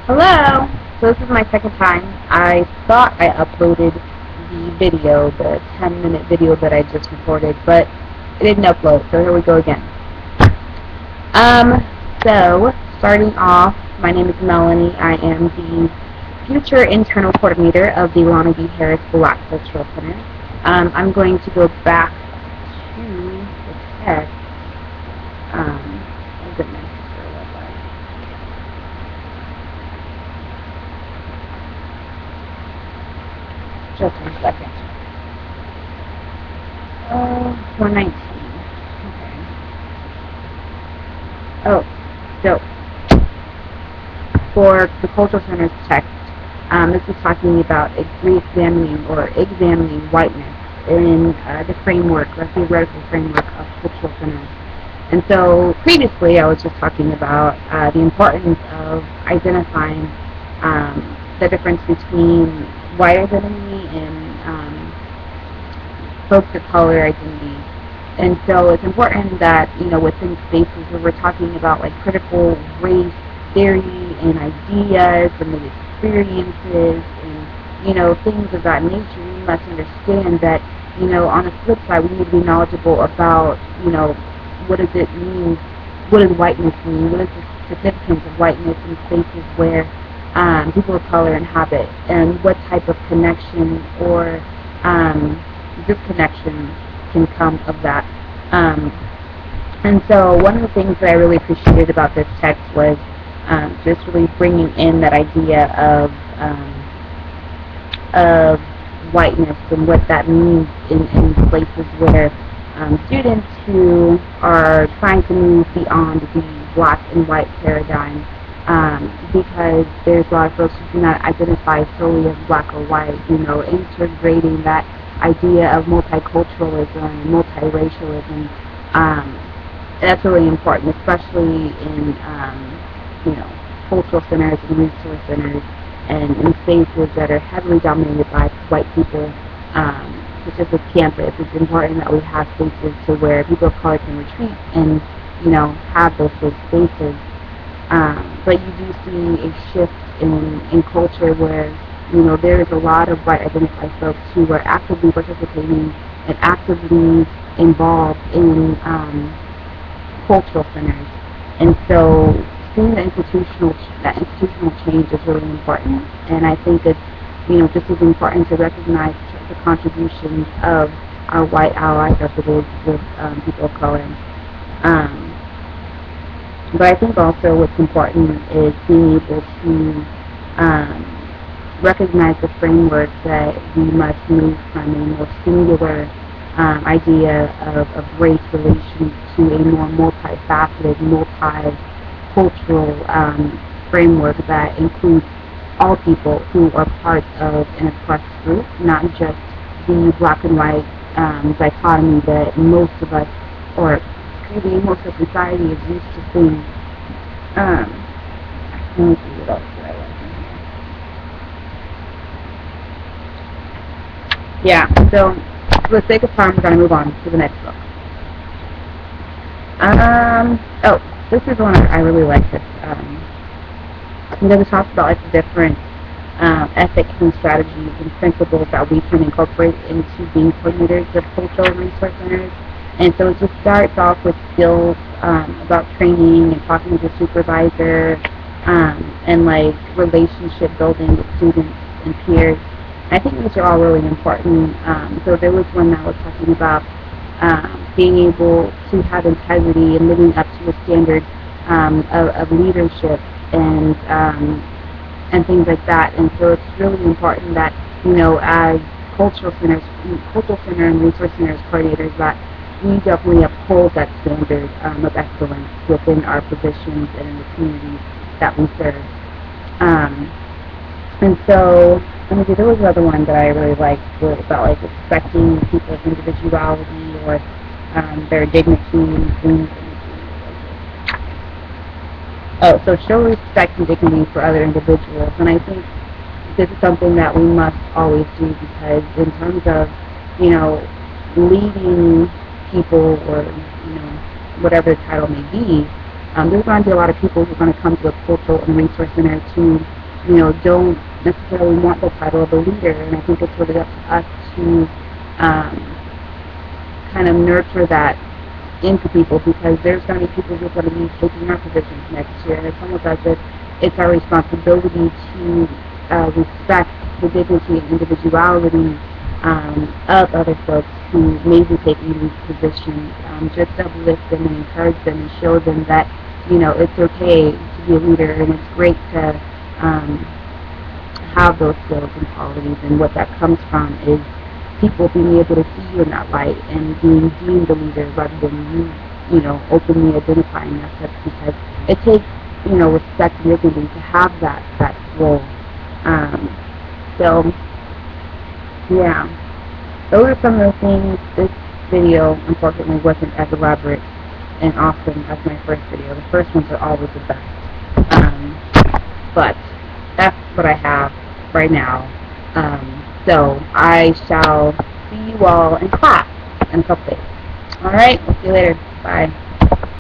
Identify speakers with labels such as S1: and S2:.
S1: Hello! So this is my second time. I thought I uploaded the video, the 10-minute video that I just recorded, but it didn't upload, so here we go again. Um, so, starting off, my name is Meleani. I am the future internal coordinator of the Lana B. Harris Black Cultural Center. I'm going to go back to the text. Oh goodness. Just one second. 119. Okay. Oh, so for the Cultural Center's text, this is talking about re-examining or examining whiteness in the framework, the theoretical framework of cultural centers. And so previously I was just talking about the importance of identifying the difference between white identity and folks of color identity. And so it's important that, within spaces where we're talking about like critical race theory and ideas and the experiences and, things of that nature, we must understand that, on the flip side, we need to be knowledgeable about, what does it mean, what does whiteness mean, what is the significance of whiteness in spaces where people of color inhabit, and what type of connection or disconnection can come of that. And so one of the things that I really appreciated about this text was just really bringing in that idea of whiteness and what that means in places where students who are trying to move beyond the black and white paradigm, because there's a lot of folks who do not identify solely as black or white, integrating that idea of multiculturalism and multiracialism. That's really important, especially in cultural centers and resource centers and in spaces that are heavily dominated by white people, such as this campus. It's important that we have spaces to where people of color can retreat and have those safe spaces. But you do see a shift in culture where there is a lot of white identified folks who are actively participating and actively involved in cultural centers. And so seeing that institutional change is really important. And I think it's just as important to recognize the contributions of our white allies as it is with people of color. But I think also what's important is being able to recognize the framework that we must move from a more singular idea of race relations to a more multifaceted, multicultural framework that includes all people who are part of an oppressed group, not just the black and white dichotomy that most of us, or maybe most of society, is used to seeing. Let me see what else do I like in here. Yeah, so for the sake of time, we're going to move on to the next book. This is one I really like. This because it talks about like the different ethics and strategies and principles that we can incorporate into being coordinators of cultural resource centers. And so it just starts off with skills about training and talking to the supervisor and like relationship building with students and peers. I think these are all really important. So there was one that was talking about being able to have integrity and living up to a standard of leadership and things like that. And so it's really important that as cultural center and resource centers coordinators, that we definitely uphold that standard of excellence within our positions and in the communities that we serve. And so, there was another one that I really liked about like respecting people's individuality or their dignity and things. Oh, so show respect and dignity for other individuals. And I think this is something that we must always do, because in terms of, leading people or, whatever the title may be, There's going to be a lot of people who are going to come to the cultural and resource center to, don't necessarily want the title of a leader, and I think it's really up to us to kind of nurture that into people, because there's going to be people who are going to be taking our positions next year, and it's almost as if it's our responsibility to respect the dignity and individuality of other folks who may be taking these positions, just to uplift them and encourage them and show them that, it's okay to be a leader, and it's great to have those skills and qualities, and what that comes from is people being able to see you in that light and being deemed a leader rather than you, openly identifying that such, because it takes, respect and dignity to have that role. So, yeah, those are some of the things. This video, unfortunately, wasn't as elaborate and awesome as my first video. The first ones are always the best. But that's what I have right now. So I shall see you all in class in a couple days. Alright, we'll see you later. Bye.